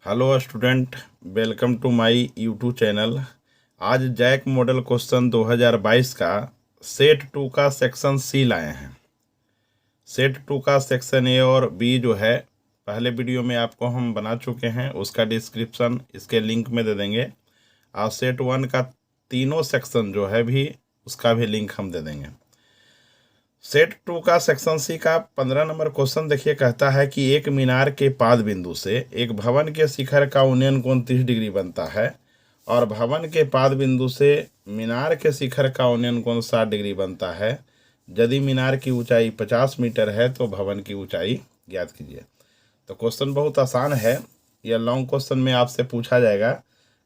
Hello student, welcome to my YouTube channel. आज JAC model question 2022 का set 2 का section C लाए हैं। सेट 2 का सेक्शन ए और बी जो है पहले वीडियो में आपको हम बना चुके हैं, उसका डिस्क्रिप्शन इसके लिंक में दे देंगे। और सेट 1 का तीनों सेक्शन जो है भी उसका भी लिंक हम दे देंगे। सेट 2 का सेक्शन सी का 15 नंबर क्वेश्चन देखिए, कहता है कि एक मीनार के पाद बिंदु से एक भवन के शिखर का उन्नयन कोण 30 डिग्री बनता है और भवन के पाद बिंदु से मीनार के शिखर का उन्नयन कोण 60 डिग्री बनता है। यदि मीनार की ऊंचाई 50 मीटर है तो भवन की ऊंचाई ज्ञात कीजिए। तो क्वेश्चन बहुत आसान है, यह लॉन्ग क्वेश्चन में आपसे पूछा जाएगा।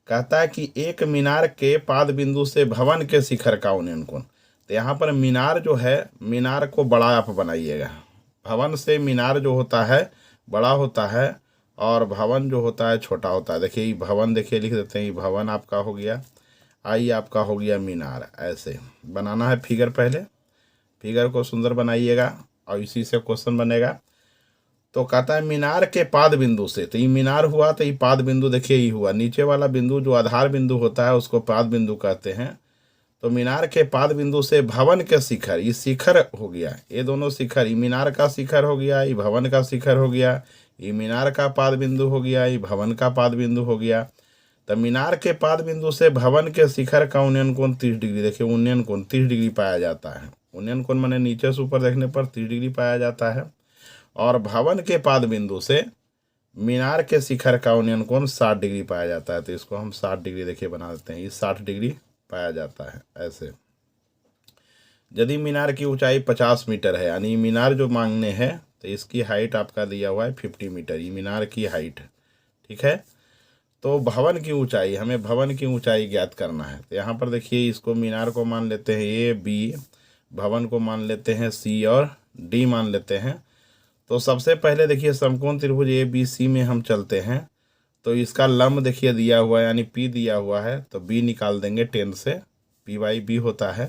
कहता है कि एक मीनार के पाद बिंदु से भवन के शिखर का उन्नयन कोण। तो यहाँ पर मीनार जो है, मीनार को बड़ा आप बनाइएगा। भवन से मीनार जो होता है बड़ा होता है और भवन जो होता है छोटा होता है। देखिए ये भवन, देखिए लिख देते हैं, ये भवन आपका हो गया, आई आपका हो गया मीनार। ऐसे बनाना है फिगर, पहले फिगर को सुंदर बनाइएगा और इसी से क्वेश्चन बनेगा। तो कहता है मीनार के पाद बिंदु से, तो ये मीनार हुआ, तो ये पाद बिंदु देखिए ये हुआ, नीचे वाला बिंदु जो आधार बिंदु होता है उसको पाद बिंदु कहते हैं। तो मीनार के पाद बिंदु से भवन के शिखर, ये शिखर हो गया, ये दोनों शिखर, ये मीनार का शिखर हो गया, ये भवन का शिखर हो गया, ये मीनार का पाद बिंदु हो गया, ये भवन का पाद बिंदु हो गया। तो मीनार के पाद बिंदु से भवन के शिखर का उन्नयन कोण 30 डिग्री, देखिए उन्नयन कोण 30 डिग्री पाया जाता है। उन्नयन कोण माने नीचे से ऊपर देखने पर 30 डिग्री पाया जाता है। और भवन के पाद बिंदु से मीनार के शिखर का उन्नयन कोण 60 डिग्री पाया जाता है। तो इसको हम 60 डिग्री देखिए बना देते हैं, ये 60 डिग्री पाया जाता है। ऐसे यदि मीनार की ऊंचाई 50 मीटर है, यानी मीनार जो मांगने हैं, तो इसकी हाइट आपका दिया हुआ है 50 मीटर, ये मीनार की हाइट, ठीक है। तो भवन की ऊंचाई, हमें भवन की ऊंचाई ज्ञात करना है। तो यहाँ पर देखिए, इसको मीनार को मान लेते हैं ए बी, भवन को मान लेते हैं सी और डी मान लेते हैं। तो सबसे पहले देखिए समकोण त्रिभुज ए बी सी में हम चलते हैं। तो इसका लंब देखिए दिया हुआ है, यानी पी दिया हुआ है, तो बी निकाल देंगे 10 से, पी बाई बी होता है,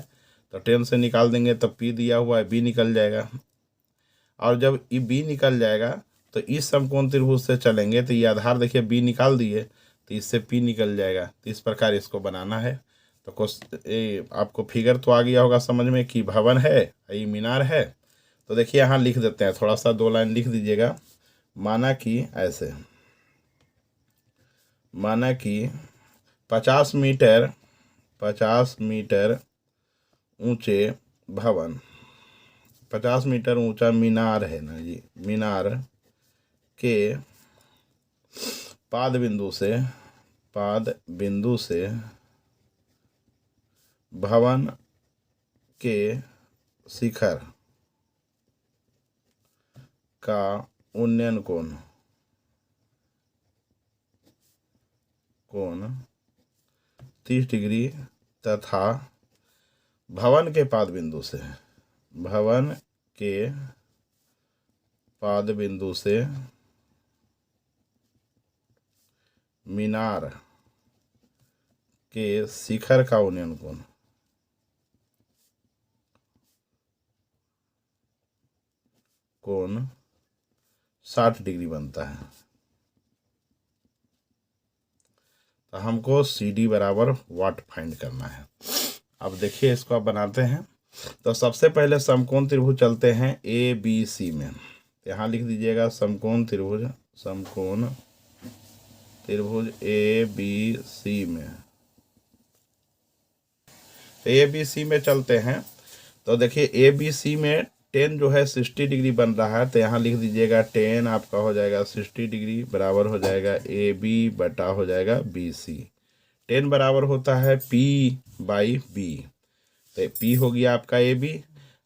तो 10 से निकाल देंगे तो पी दिया हुआ है, बी निकल जाएगा। और जब ये बी निकल जाएगा तो इस समकोण त्रिभुज से चलेंगे, तो ये आधार देखिए बी निकाल दिए, तो इससे पी निकल जाएगा। तो इस प्रकार इसको बनाना है। तो आपको फिगर तो आ गया होगा समझ में कि भवन है, ये मीनार है। तो देखिए यहाँ लिख देते हैं, थोड़ा सा 2 लाइन लिख दीजिएगा। माना कि ऐसे, माना कि 50 मीटर ऊंचे भवन, 50 मीटर ऊंचा मीनार है ना जी, मीनार के पाद बिंदु से भवन के शिखर का उन्नयन कोण 30 डिग्री तथा भवन के पाद बिंदु से मीनार के शिखर का उन्नयन कोण 60 डिग्री बनता है। तो हमको सी डी बराबर वाट फाइंड करना है। अब देखिए इसको आप बनाते हैं। तो सबसे पहले समकोण त्रिभुज चलते हैं ए बी सी में। यहाँ लिख दीजिएगा समकोण त्रिभुज ए बी सी में। ए बी सी में चलते हैं। तो देखिए ए बी सी में 10 जो है 60 डिग्री बन रहा है, तो यहाँ लिख दीजिएगा 10 आपका हो जाएगा 60 डिग्री बराबर हो जाएगा ए बी बटा हो जाएगा बी सी। 10 बराबर होता है पी बाई बी, तो पी हो गया आपका ए बी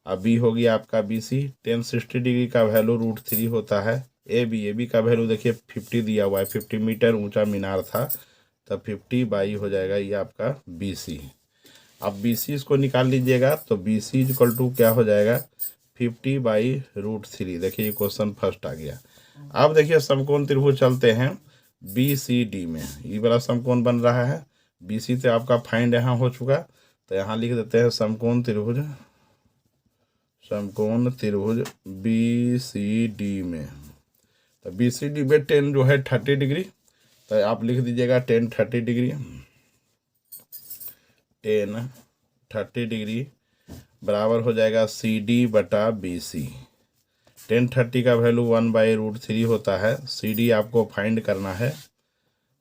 और बी हो गया आपका बी सी। 10 60 डिग्री का वैल्यू √3 होता है। ए बी का वैल्यू देखिए 50 दिया हुआ है, 50 मीटर ऊंचा मीनार था, तो 50 बाई हो जाएगा ये आपका बी सी। अब बी सी इसको निकाल लीजिएगा, तो बी सी इक्वल टू क्या हो जाएगा 50 बाई √3। देखिए ये क्वेश्चन फर्स्ट आ गया। अब देखिए समकोण त्रिभुज चलते हैं बी सी डी में। ये बड़ा समकोण बन रहा है, बी सी तो आपका फाइंड यहाँ हो चुका, तो यहाँ लिख देते हैं समकोण त्रिभुज बी सी डी में। तो बी सी डी में 10 जो है 30 डिग्री, तो आप लिख दीजिएगा 1030 डिग्री, 1030 डिग्री बराबर हो जाएगा CD/BC। 1030 का वैल्यू 1/√3 होता है। CD आपको फाइंड करना है,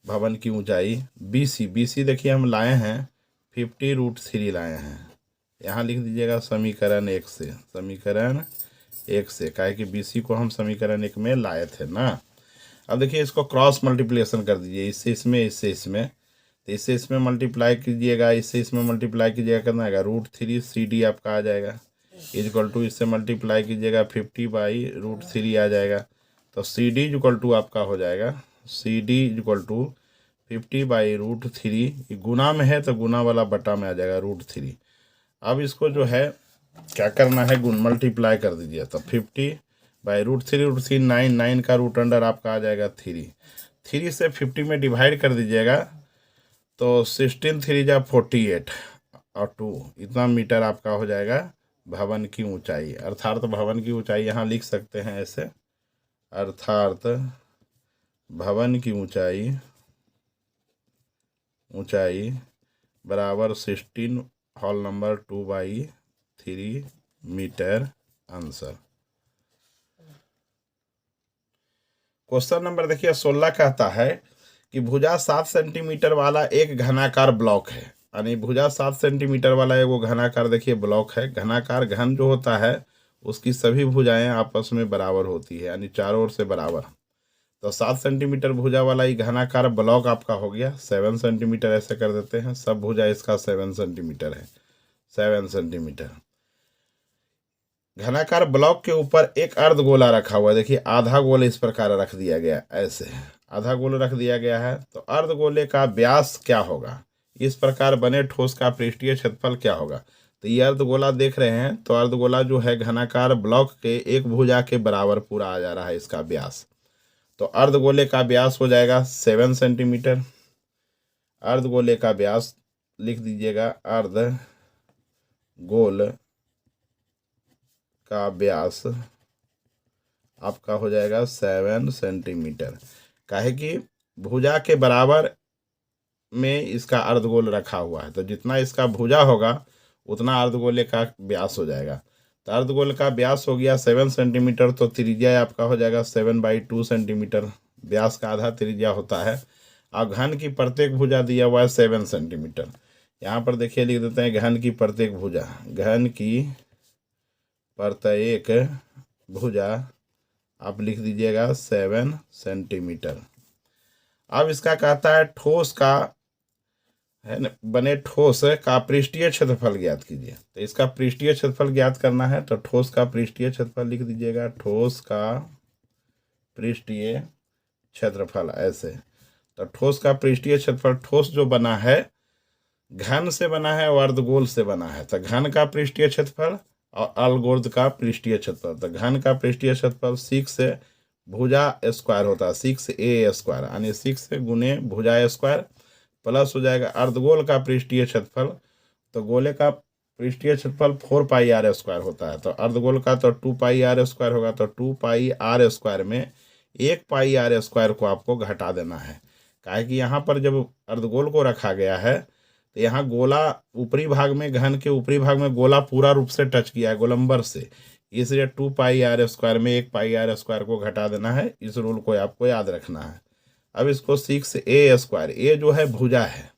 भवन की ऊंचाई। BC देखिए हम लाए हैं 50√3 लाए हैं। यहाँ लिख दीजिएगा समीकरण 1 से, समीकरण 1 से, काहे कि BC को हम समीकरण 1 में लाए थे ना। अब देखिए इसको क्रॉस मल्टीप्लिकेशन कर दीजिए, इससे इसमें, इससे इसमें, तो इससे इसमें मल्टीप्लाई कीजिएगा, इससे इसमें मल्टीप्लाई कीजिएगा, कितना आएगा √3 CD आपका आ जाएगा, इजक्वल टू इससे मल्टीप्लाई कीजिएगा 50/√3 आ जाएगा। तो CD इजक्वल टू आपका हो जाएगा, CD इजक्वल टू 50/√3, गुना में है तो गुना वाला बटा में आ जाएगा √3। अब इसको जो है क्या करना है, गुण मल्टीप्लाई कर दीजिए, तो 50/√3, 9 का रूट अंडर आपका आ जाएगा 3 से 50 में डिवाइड कर दीजिएगा, तो 16 3 जा 48 और 2 इतना मीटर आपका हो जाएगा भवन की ऊंचाई। अर्थात भवन की ऊंचाई यहाँ लिख सकते हैं ऐसे, अर्थात भवन की ऊंचाई बराबर 16 whole number 2/3 meter answer. Question number देखिए 16 कहता है कि भुजा 7 सेंटीमीटर वाला एक घनाकार ब्लॉक है, यानी भुजा 7 सेंटीमीटर वाला एगो घनाकार देखिए ब्लॉक है। घनाकार घन जो होता है उसकी सभी भुजाएं आपस में बराबर होती है, यानी चारों ओर से बराबर। तो 7 सेंटीमीटर भुजा वाला ये घनाकार ब्लॉक आपका हो गया 7 सेंटीमीटर, ऐसे कर देते हैं, सब भुजा इसका 7 सेंटीमीटर है, 7 सेंटीमीटर। घनाकार ब्लॉक के ऊपर एक अर्धगोला रखा हुआ है, देखिए आधा गोल इस प्रकार रख दिया गया, ऐसे आधा गोल रख दिया गया है। तो अर्धगोले का व्यास क्या होगा, इस प्रकार बने ठोस का पृष्ठीय क्षेत्रफल क्या होगा। तो ये अर्धगोला देख रहे हैं, तो अर्धगोला जो है घनाकार ब्लॉक के एक भुजा के बराबर पूरा आ जा रहा है इसका व्यास। तो अर्धगोले का व्यास हो जाएगा 7 सेंटीमीटर। अर्धगोले का व्यास लिख दीजिएगा, अर्धगोल का व्यास आपका हो जाएगा 7 सेंटीमीटर। काहे कि भुजा के बराबर में इसका अर्धगोल रखा हुआ है, तो जितना इसका भुजा होगा उतना अर्धगोले का व्यास हो जाएगा। तो अर्धगोल का व्यास हो गया 7 सेंटीमीटर, तो त्रिज्या आपका हो जाएगा 7/2 सेंटीमीटर। व्यास का आधा त्रिज्या होता है। अब घन की प्रत्येक भुजा दिया हुआ है 7 सेंटीमीटर। यहाँ पर देखिए लिख देते हैं घन की प्रत्येक भुजा, घन की प्रत्येक भुजा आप लिख दीजिएगा 7 सेंटीमीटर। अब इसका कहता है ठोस का है न, बने ठोस का पृष्ठीय क्षेत्रफल ज्ञात कीजिए। तो इसका पृष्ठीय क्षेत्रफल ज्ञात करना है, तो ठोस का पृष्ठीय क्षेत्रफल लिख दीजिएगा, ठोस का पृष्ठीय क्षेत्रफल, ऐसे। तो ठोस का पृष्ठीय क्षेत्रफल, ठोस जो बना है घन से बना है और अर्धगोल से बना है, तो घन का पृष्ठीय क्षेत्रफल और अर्धगोल का पृष्ठीय क्षेत्रफल। तो घन का पृष्ठीय क्षेत्रफल 6 से भुजा स्क्वायर होता है, 6a स्क्वायर, यानी 6 गुने भुजा स्क्वायर प्लस हो जाएगा अर्धगोल का पृष्ठीय क्षेत्रफल। तो गोले का पृष्ठीय क्षेत्रफल 4πr स्क्वायर होता है, तो अर्धगोल का तो 2πr स्क्वायर होगा। तो 2πr स्क्वायर में 1πr स्क्वायर को आपको घटा देना है, काहे कि यहाँ पर जब अर्धगोल को रखा गया है तो यहाँ गोला ऊपरी भाग में, घन के ऊपरी भाग में गोला पूरा रूप से टच किया है गोलंबर से, इसलिए 2πr स्क्वायर में 1πr स्क्वायर को घटा देना है। इस रूल को आपको याद रखना है। अब इसको 6a स्क्वायर, ए जो है भुजा है,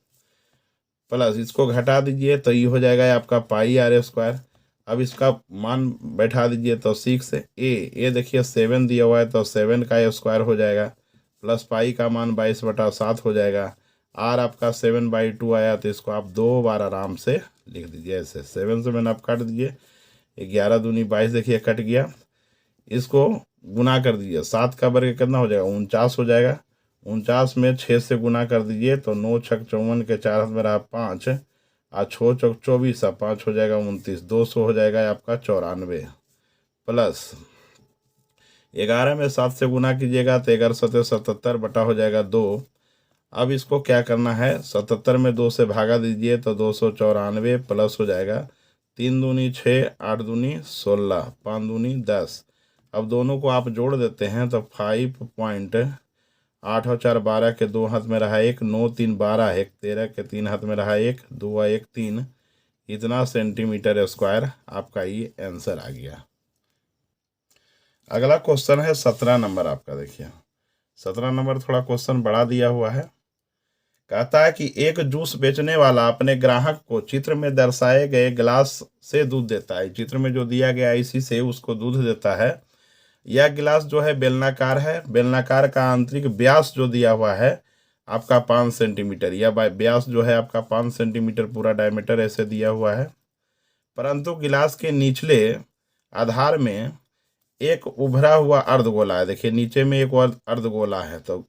प्लस इसको घटा दीजिए तो ये हो जाएगा आपका πr स्क्वायर। अब इसका मान बैठा दीजिए, तो 6a देखिए 7 दिया हुआ है, तो 7 का स्क्वायर हो जाएगा, प्लस पाई का मान 22/7 हो जाएगा। आर आपका 7/2 आया, तो इसको आप 2 बार आराम से लिख दीजिए ऐसे। 7 से मैंने आप काट दीजिए, 11 दूनी 22 देखिए कट गया। इसको गुना कर दीजिए, 7 का वर्ग कितना हो जाएगा, 49 हो जाएगा। 49 में 6 से गुना कर दीजिए, तो 9 6 54 के 4 हाथ में रहा 5, और 6 चौक 24, 5 हो जाएगा 29, 200 हो जाएगा आपका 94, प्लस 11 में 7 से गुना कीजिएगा तो 11 7 77 बटा हो जाएगा 2। अब इसको क्या करना है, 77 में 2 से भागा दीजिए, तो 294 प्लस हो जाएगा 3 दूनी 6, 8 दूनी 16, 5 दूनी 10। अब दोनों को आप जोड़ देते हैं तो 5.8 8 और 4 12 के 2 हाथ में रहा 1, 9 3 12 1 13 के 3 हाथ में रहा 1, 2 और 1 3, इतना सेंटीमीटर स्क्वायर आपका ये आंसर आ गया। अगला क्वेश्चन है 17 नंबर आपका। देखिए 17 नंबर थोड़ा क्वेश्चन बड़ा दिया हुआ है। कहता है कि एक जूस बेचने वाला अपने ग्राहक को चित्र में दर्शाए गए गिलास से दूध देता है। चित्र में जो दिया गया इसी से उसको दूध देता है। यह गिलास जो है बेलनाकार है। बेलनाकार का आंतरिक व्यास जो दिया हुआ है आपका 5 सेंटीमीटर। यह व्यास जो है आपका 5 सेंटीमीटर पूरा डायमीटर ऐसे दिया हुआ है। परंतु गिलास के निचले आधार में एक उभरा हुआ अर्धगोला है। देखिए नीचे में एक और अर्धगोला है। तो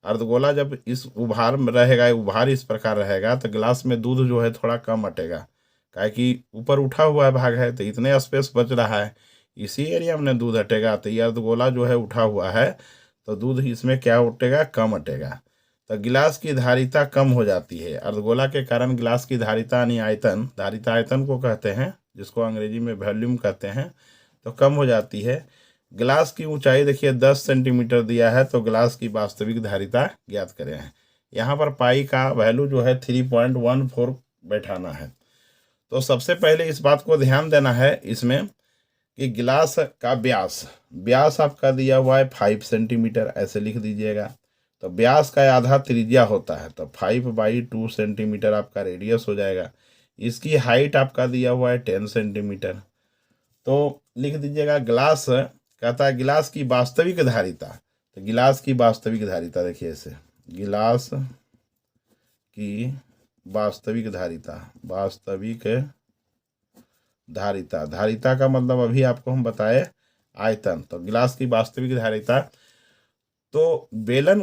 अर्धगोला जब इस उभार में रहेगा, उभार इस प्रकार रहेगा तो गिलास में दूध जो है थोड़ा कम अटेगा, काहे कि ऊपर उठा हुआ भाग है तो इतने स्पेस बच रहा है, इसी एरिया में दूध अटेगा। तो ये अर्धगोला जो है उठा हुआ है तो दूध इसमें क्या उठेगा, कम अटेगा। तो गिलास की धारिता कम हो जाती है। अर्धगोला के कारण गिलास की धारिता यानी आयतन, धारिता आयतन को कहते हैं, जिसको अंग्रेजी में वॉल्यूम कहते हैं, तो कम हो जाती है। गिलास की ऊंचाई देखिए 10 सेंटीमीटर दिया है, तो गिलास की वास्तविक धारिता ज्ञात करें। यहाँ पर पाई का वैल्यू जो है 3.14 बैठाना है। तो सबसे पहले इस बात को ध्यान देना है इसमें कि गिलास का व्यास आपका दिया हुआ है 5 सेंटीमीटर, ऐसे लिख दीजिएगा। तो व्यास का आधा त्रिज्या होता है, तो 5/2 सेंटीमीटर आपका रेडियस हो जाएगा। इसकी हाइट आपका दिया हुआ है 10 सेंटीमीटर। तो लिख दीजिएगा गिलास, कहता है गिलास की वास्तविक धारिता। तो गिलास की वास्तविक धारिता देखिए ऐसे, गिलास की वास्तविक धारिता, धारिता का मतलब अभी आपको हम बताए आयतन। तो गिलास की वास्तविक धारिता, तो बेलन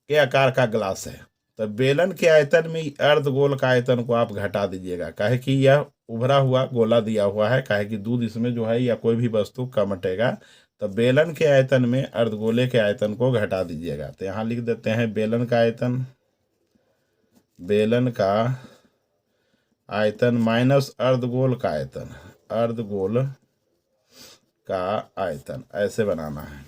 के आकार का गिलास है तो बेलन के आयतन में अर्धगोल का आयतन को आप घटा दीजिएगा, काहे कि यह उभरा हुआ गोला दिया हुआ है, काहे कि दूध इसमें जो है या कोई भी वस्तु कम अटेगा। तो बेलन के आयतन में अर्धगोले के आयतन को घटा दीजिएगा। तो यहाँ लिख देते हैं बेलन का आयतन माइनस अर्धगोल का आयतन, ऐसे बनाना है।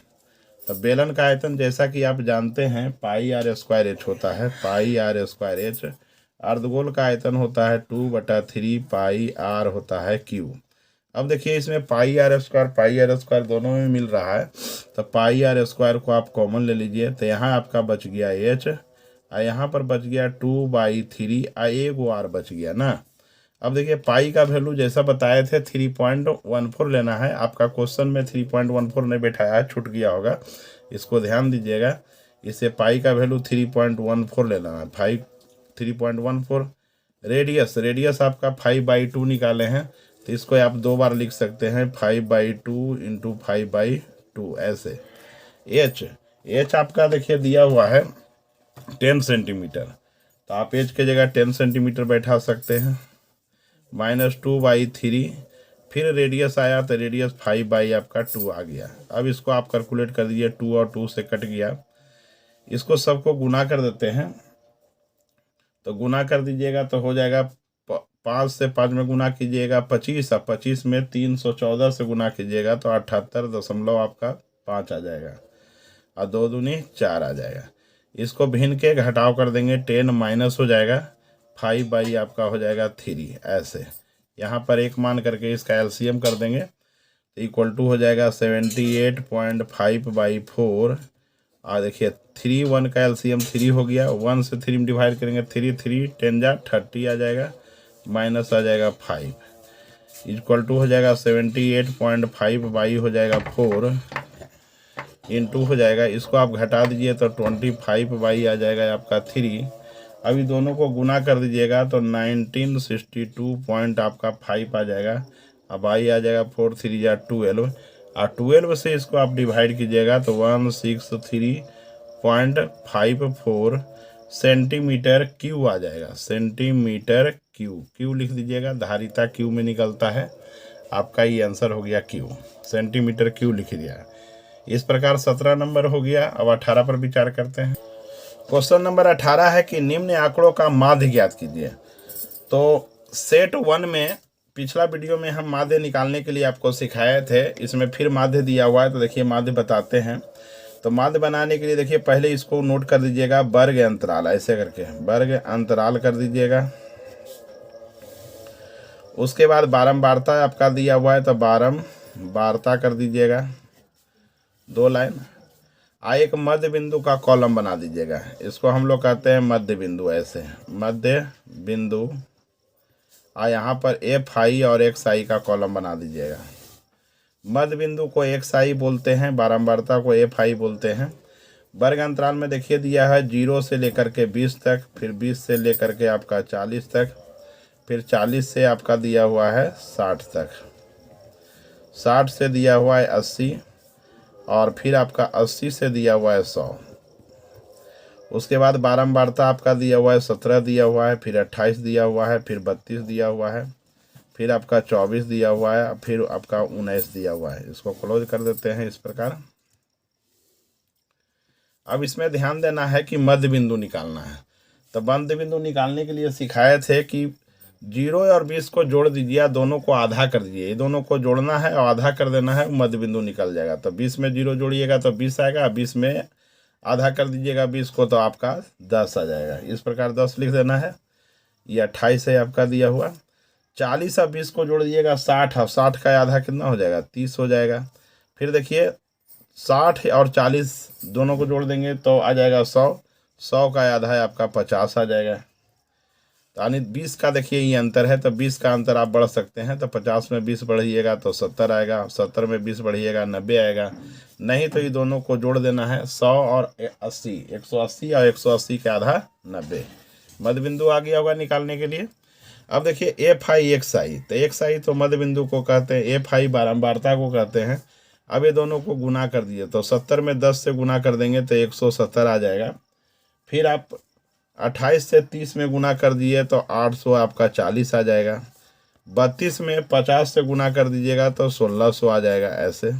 तो बेलन का आयतन जैसा कि आप जानते हैं πr² होता है, πr²। अर्धगोल का आयतन होता है 2/3 πr होता है क्यू। अब देखिए इसमें πr² दोनों में मिल रहा है, तो πr² को आप कॉमन ले लीजिए। तो यहाँ आपका बच गया h, और यहाँ पर बच गया 2/3, एक r बच गया ना। अब देखिए पाई का वैल्यू जैसा बताए थे 3.14 लेना है। आपका क्वेश्चन में 3.14 नहीं बैठाया है, छूट गया होगा, इसको ध्यान दीजिएगा। इससे पाई का वैल्यू 3.14 लेना है। 3.14 रेडियस आपका 5/2 निकाले हैं, तो इसको आप 2 बार लिख सकते हैं, 5/2 × 5/2 ऐसे। एच आपका देखिए दिया हुआ है 10 सेंटीमीटर, तो आप एच के जगह 10 सेंटीमीटर बैठा सकते हैं। -2/3, फिर रेडियस आया तो रेडियस 5/2 आ गया। अब इसको आप कैलकुलेट कर दीजिए, 2 और 2 से कट गया। इसको सबको गुना कर देते हैं, तो गुना कर दीजिएगा तो हो जाएगा 5 से 5 में गुना कीजिएगा 25, और 25 में 314 से गुना कीजिएगा तो 78.5 आ जाएगा, और 2 दूनी 4 आ जाएगा। इसको भिन्न के घटाव कर देंगे, 10 माइनस हो जाएगा, 5 आपका हो जाएगा 3 ऐसे। यहाँ पर एक मान करके इसका एलसीएम कर देंगे तो इक्वल टू हो जाएगा 78.5/4। और देखिए 3 1 का एलसीएम 3 हो गया, 1 से 3 में डिवाइड करेंगे 3 3 10 जा 30 आ जाएगा, माइनस आ जाएगा 5, इक्वल टू हो जाएगा 78.5 हो जाएगा 4 इंटू हो जाएगा। इसको आप घटा दीजिए तो 25 आ जाएगा आपका 3। अभी दोनों को गुना कर दीजिएगा तो 1962 आपका 5 आ जाएगा। अब आई आ जाएगा 4 3 या 12, और 12 से इसको आप डिवाइड कीजिएगा तो 163.54 सेंटीमीटर क्यू आ जाएगा। सेंटीमीटर क्यू लिख दीजिएगा, धारिता क्यू में निकलता है। आपका ये आंसर हो गया क्यू, सेंटीमीटर क्यू लिख दिया। इस प्रकार 17 नंबर हो गया। अब 18 पर विचार करते हैं। क्वेश्चन नंबर 18 है कि निम्न आंकड़ों का माध्य ज्ञात कीजिए। तो सेट 1 में पिछला वीडियो में हम माध्य निकालने के लिए आपको सिखाए थे, इसमें फिर माध्य दिया हुआ है, तो देखिए माध्य बताते हैं। तो माध्य बनाने के लिए देखिए पहले इसको नोट कर दीजिएगा, वर्ग अंतराल ऐसे करके वर्ग अंतराल कर दीजिएगा। उसके बाद बारंबारता आपका दिया हुआ है तो बारंबारता कर दीजिएगा, 2 लाइन। एक मध्य बिंदु का कॉलम बना दीजिएगा, इसको हम लोग कहते हैं मध्य बिंदु। ऐसे मध्य बिंदु यहाँ पर एफ आई और एक्स आई का कॉलम बना दीजिएगा। मध्य बिंदु को एक्स आई बोलते हैं, बारंबारता को एफ आई बोलते हैं। वर्ग अंतराल में देखिए दिया है 0 से लेकर के 20 तक, फिर 20 से लेकर के आपका 40 तक, फिर 40 से आपका दिया हुआ है 60 तक, 60 से दिया हुआ है 80, और फिर आपका 80 से दिया हुआ है 100। उसके बाद बारंबारता आपका दिया हुआ है 17 दिया हुआ है, फिर 28 दिया हुआ है, फिर 32 दिया हुआ है, फिर आपका 24 दिया हुआ है, फिर आपका 19 दिया हुआ है। इसको क्लोज कर देते हैं इस प्रकार। अब इसमें ध्यान देना है कि मध्य बिंदु निकालना है। तो मध्य बिंदु निकालने के लिए सिखाए थे कि 0 और 20 को जोड़ दीजिए, दोनों को आधा कर दीजिए, ये दोनों को जोड़ना है और आधा कर देना है, मध्य बिंदु निकल जाएगा। तो 20 में 0 जोड़िएगा तो 20 आएगा, 20 में आधा कर दीजिएगा 20 को तो आपका 10 आ जाएगा। इस प्रकार 10 लिख देना है। ये 28 है आपका दिया हुआ। 40 और 20 को जोड़ दीजिएगा 60, और 60 का आधा कितना हो जाएगा, 30 हो जाएगा। फिर देखिए 60 और 40 दोनों को जोड़ देंगे तो आ जाएगा 100, 100 का आधा है आपका 50 आ जाएगा। तो यानी 20 का देखिए ये अंतर है, तो 20 का अंतर आप बढ़ सकते हैं। तो 50 में 20 बढ़िएगा तो 70 आएगा, 70 में 20 बढ़िएगा 90 आएगा। नहीं तो ये दोनों को जोड़ देना है 100 और 80, 180 और 180 का आधा 90। मध्य बिंदु आ गया होगा निकालने के लिए। अब देखिए एफ आई एक्स आई, तो एक्स आई तो मध्य बिंदु को कहते हैं, एफ आई बारंबारता को कहते हैं। अब ये दोनों को गुना कर दिए तो 70 में 10 से गुना कर देंगे तो 170 आ जाएगा। फिर आप 28 से 30 में गुना कर दिए तो 800 आपका 40 आ जाएगा। 32 में 50 से गुना कर दीजिएगा तो 1600 आ जाएगा। ऐसे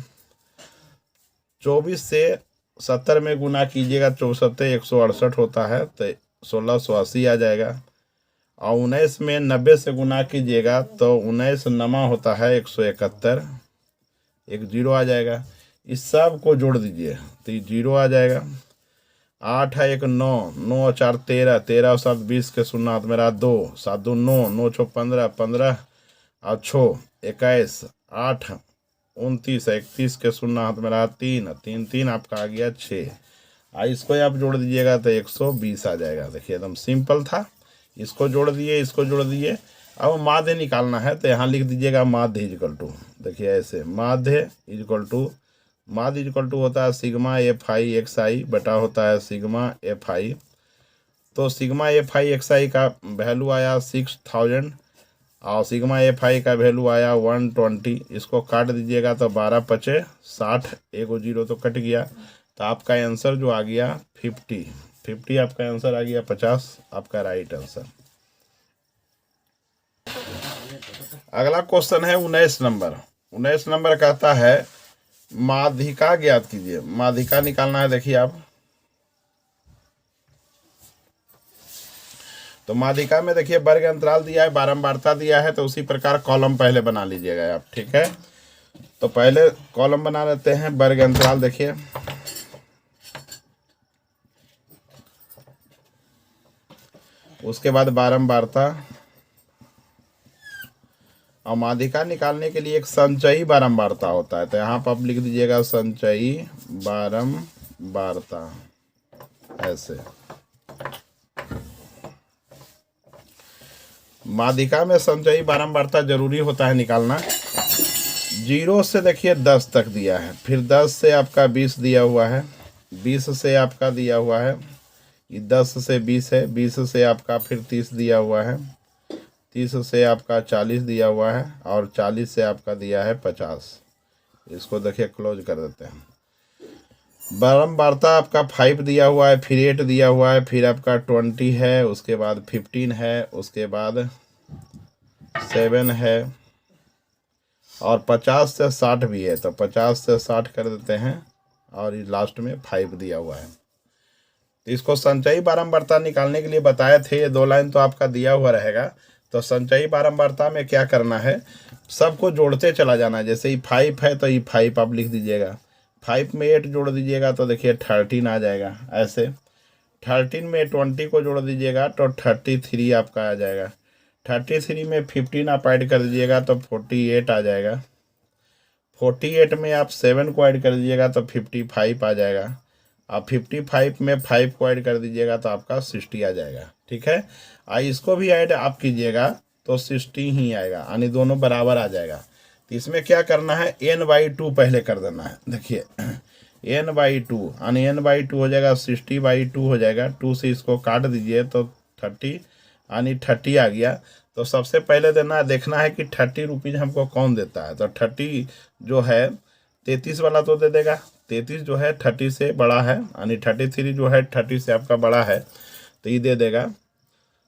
24 से 70 में गुना कीजिएगा, 64 168 होता है तो 1680 आ जाएगा। और 19 में 90 से गुना कीजिएगा तो 19 नमा होता है 171, एक 0 आ जाएगा। इस सब को जोड़ दीजिए तो ये 0 आ जाएगा। 8 है 1 9, 9 और 4 13, 13 और 7 20 के शून्य हाथ मेरा 2, 7 2 9, 9 6 15, 15 और 6 21, 8 29, 31 के शून्य हाथ मेरा 3, 3 3 आपका आ गया 6। इसको आप जोड़ दीजिएगा तो 120 आ जाएगा। देखिए एकदम सिंपल था। इसको जोड़ दिए, इसको जोड़ दिए। अब माध्य निकालना है तो यहाँ लिख दीजिएगा माध्य इजकल टू, देखिए ऐसे माध्य इजकल टू होता है सिग्मा एफ आई एक्स आई बटा होता है सिग्मा एफ आई। तो सिग्मा एफ आई एक्स आई का वैल्यू आया 6000 और सिग्मा एफ आई का वैल्यू आया 120। इसको काट दीजिएगा तो 12 पचे 60, एगो 0 तो कट गया। तो आपका आंसर जो आ गया 50 आपका आंसर आ गया, 50 आपका राइट आंसर। अगला क्वेश्चन है 19 नंबर कहता है माध्यिका ज्ञात कीजिए। माध्यिका निकालना है। देखिए आप तो माध्यिका में देखिए वर्ग अंतराल दिया है, बारंबारता दिया है, तो उसी प्रकार कॉलम पहले बना लीजिएगा आप, ठीक है। तो पहले कॉलम बना लेते हैं। वर्ग अंतराल देखिए उसके बाद बारंबारता और माध्यिका निकालने के लिए एक संचयी बारंबारता होता है। तो यहाँ पर आप लिख दीजिएगा संचयी बारंबारता ऐसे। माध्यिका में संचयी बारंबारता जरूरी होता है निकालना। 0 से देखिए 10 तक दिया है, फिर 10 से आपका 20 दिया हुआ है, 20 से आपका दिया हुआ है, ये 10 से 20 है, 20 से आपका फिर 30 दिया हुआ है, 30 से आपका 40 दिया हुआ है, और 40 से आपका दिया है 50। इसको देखिए क्लोज कर देते हैं। बारंबारता आपका 5 दिया हुआ है, फिर 8 दिया हुआ है, फिर आपका 20 है, उसके बाद 15 है, उसके बाद 7 है, और 50 से 60 भी है। तो 50 से 60 कर देते हैं, और ये लास्ट में 5 दिया हुआ है। तो इसको संचयी बारंबारता निकालने के लिए बताए थे। ये 2 लाइन तो आपका दिया हुआ रहेगा। तो संचयी बारंबारता में क्या करना है, सबको जोड़ते चला जाना है। जैसे ये 5 है तो ये 5 आप लिख दीजिएगा, 5 में 8 जोड़ दीजिएगा तो देखिए 13 आ जाएगा। ऐसे 13 में 20 को जोड़ दीजिएगा तो 33 आपका आ जाएगा। 33 में 15 आप ऐड कर दीजिएगा तो 48 आ जाएगा। 48 में आप 7 को ऐड कर दीजिएगा तो 55 आ जाएगा। आप 55 में 5 को ऐड कर दीजिएगा तो आपका 60 आ जाएगा। ठीक है, इसको भी ऐड आप कीजिएगा तो 60 ही आएगा, यानी दोनों बराबर आ जाएगा। तो इसमें क्या करना है, n/2 पहले कर देना है। देखिए n/2 यानी n/2 हो जाएगा, 60/2 हो जाएगा। 2 से इसको काट दीजिए तो 30 यानी 30 आ गया। तो सबसे पहले देखना है कि 30 रुपीज़ हमको कौन देता है। तो 30 जो है 33 वाला तो दे देगा। 33 जो है 30 से बड़ा है, यानी 33 जो है 30 से आपका बड़ा है तो ये दे देगा।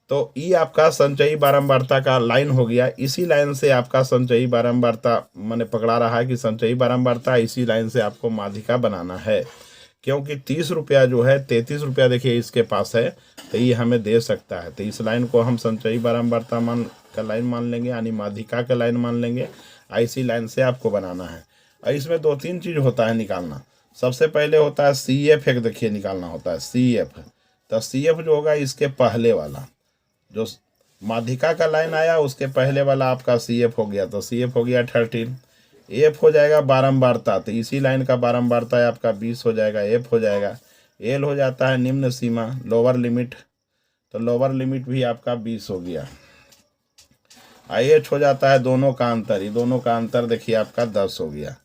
तो ये आपका संचयी बारंबारता का लाइन हो गया। इसी लाइन से आपका संचयी बारंबारता मैंने पकड़ा रहा है कि संचयी बारंबारता, इसी लाइन से आपको माध्यिका बनाना है। क्योंकि 30 रुपया जो है 33 रुपया देखिए इसके पास है तो ये हमें दे सकता है। तो इस लाइन को हम संचयी बारंबारता का लाइन मान लेंगे, यानी माध्यिका का लाइन मान लेंगे। इसी लाइन से आपको बनाना है। और इसमें 2-3 चीज़ होता है निकालना। सबसे पहले होता है CF, एक देखिए निकालना होता है CF। तो CF जो होगा इसके पहले वाला, जो माध्यिका का लाइन आया उसके पहले वाला आपका CF हो गया। तो CF हो गया 13। F हो जाएगा बारंबारता, तो इसी लाइन का बारंबारता है आपका 20 हो जाएगा। F हो जाएगा। L हो जाता है निम्न सीमा, लोअर लिमिट, तो लोअर लिमिट भी आपका 20 हो गया। H हो जाता है दोनों का अंतर, ये दोनों का अंतर देखिए आपका 10 हो गया।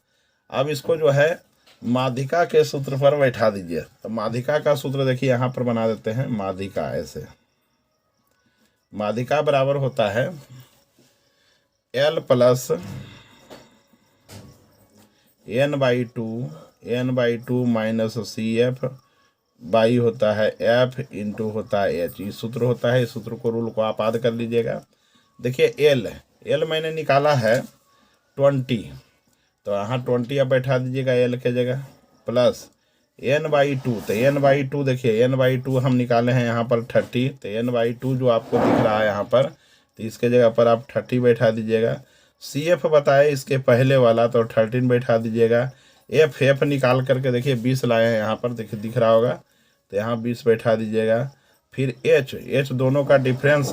अब इसको जो है माध्यिका के सूत्र पर बैठा दीजिए। तो माध्यिका का सूत्र देखिए यहाँ पर बना देते हैं। माध्यिका ऐसे, माध्यिका बराबर होता है L plus n/2 minus CF by होता है F इंटू होता है H। ये सूत्र होता है। इस सूत्र को, रूल को आप याद कर लीजिएगा। देखिए L मैंने निकाला है 20, तो यहाँ 20 आप बैठा दीजिएगा L के जगह, प्लस n/2। तो n/2 देखिए n/2 हम निकाले हैं यहाँ पर 30। तो n/2 जो आपको दिख रहा है यहाँ पर, तो इसके जगह पर आप 30 बैठा दीजिएगा। CF बताए इसके पहले वाला, तो 13 बैठा दीजिएगा। F निकाल करके देखिए 20 लाए हैं यहाँ पर, देखिए दिख रहा होगा, तो यहाँ 20 बैठा दीजिएगा। फिर H दोनों का डिफरेंस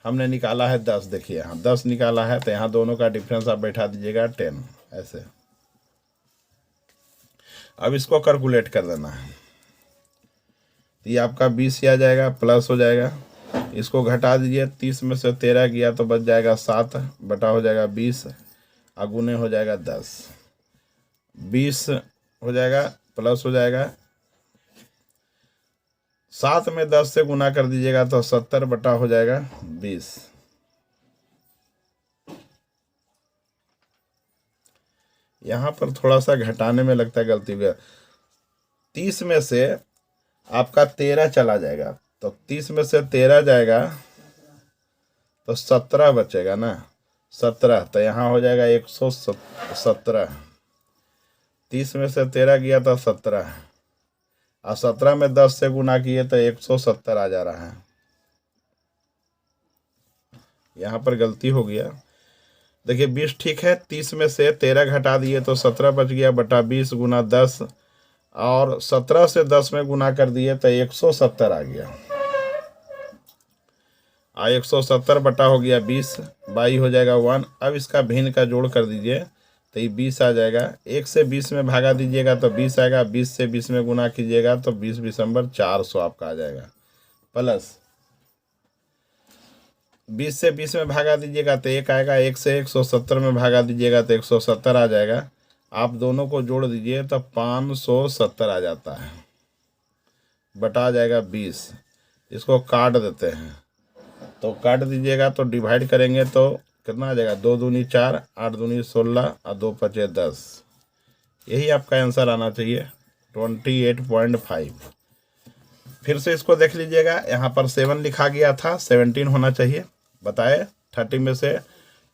हमने निकाला है 10, देखिए यहाँ 10 निकाला है, तो यहाँ दोनों का डिफरेंस आप बैठा दीजिएगा 10 ऐसे। अब इसको कैलकुलेट कर देना है, तो ये आपका 20 ही आ जाएगा, प्लस हो जाएगा। इसको घटा दीजिए, 30 में से 13 गया तो बच जाएगा 7, बटा हो जाएगा 20, अगुने हो जाएगा 10। 20 हो जाएगा, प्लस हो जाएगा, 7 में 10 से गुना कर दीजिएगा तो 70 बटा हो जाएगा 20। यहाँ पर थोड़ा सा घटाने में लगता है गलती हो गया। 30 में से आपका 13 चला जाएगा, तो 30 में से 13 जाएगा तो 17 बचेगा ना, 17। तो यहाँ हो जाएगा 117। 30 में से 13 गया तो 17, और 17 में 10 से गुना किए तो 170 आ जा रहा है। यहाँ पर गलती हो गया। देखिए 20 ठीक है, 30 में से 13 घटा दिए तो 17 बच गया, बटा 20 गुना 10, और 17 से 10 में गुना कर दिए तो 170 आ गया। 170 बटा हो गया 20, बाई हो जाएगा 1। अब इसका भिन्न का जोड़ कर दीजिए तो ये 20 आ जाएगा। 1 से 20 में भागा दीजिएगा तो 20 आएगा, 20 से 20 में गुना कीजिएगा तो 20 दिसंबर 400 आपका आ जाएगा, प्लस 20 से 20 में भागा दीजिएगा तो 1 आएगा, 1 से 170 में भागा दीजिएगा तो 170 आ जाएगा। आप दोनों को जोड़ दीजिए तो 570 आ जाता है, बटा जाएगा 20। इसको काट देते हैं, तो काट दीजिएगा तो डिवाइड करेंगे तो कितना आ जाएगा, 2 दूनी 4, 8 दूनी 16 और 2 पचे 10। यही आपका आंसर आना चाहिए 28.5। फिर से इसको देख लीजिएगा, यहाँ पर 7 लिखा गया था, 17 होना चाहिए बताए। 30 में से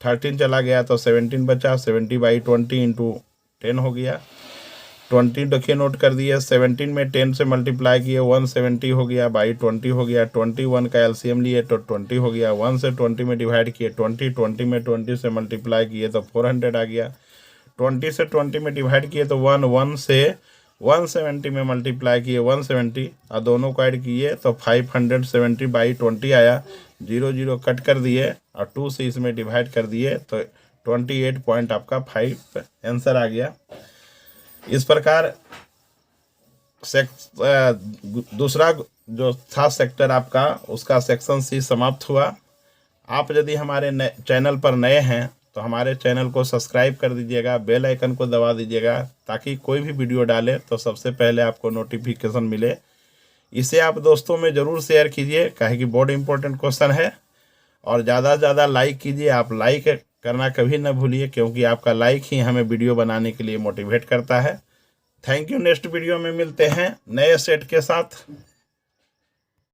13 चला गया तो 17 बचा, 70/20 इंटू 10 हो गया। 20 देखिए नोट कर दिए, 17 में 10 से मल्टीप्लाई किए 170 हो गया, बाई 20 हो गया। 21 का एलसीएम लिए तो 20 हो गया। 1 से 20 में डिवाइड किए 20 में 20 से मल्टीप्लाई किए तो 400 आ गया। 20 से 20 में डिवाइड किए तो 1 से 170 में मल्टीप्लाई किए 170 और दोनों को ऐड किए तो 570/20 आया। 0 0 कट कर दिए और 2 से इसमें डिवाइड कर दिए तो 28 पॉइंट आपका 5 आंसर आ गया। इस प्रकार दूसरा जो था सेक्टर आपका, उसका सेक्शन सी समाप्त हुआ। आप यदि हमारे चैनल पर नए हैं तो हमारे चैनल को सब्सक्राइब कर दीजिएगा, बेल आइकन को दबा दीजिएगा ताकि कोई भी वीडियो डाले तो सबसे पहले आपको नोटिफिकेशन मिले। इसे आप दोस्तों में ज़रूर शेयर कीजिए, काहे कि बहुत इंपॉर्टेंट क्वेश्चन है। और ज़्यादा से ज़्यादा लाइक कीजिए, आप लाइक करना कभी ना भूलिए, क्योंकि आपका लाइक ही हमें वीडियो बनाने के लिए मोटिवेट करता है। Thank you. नेक्स्ट वीडियो में मिलते हैं नए सेट के साथ।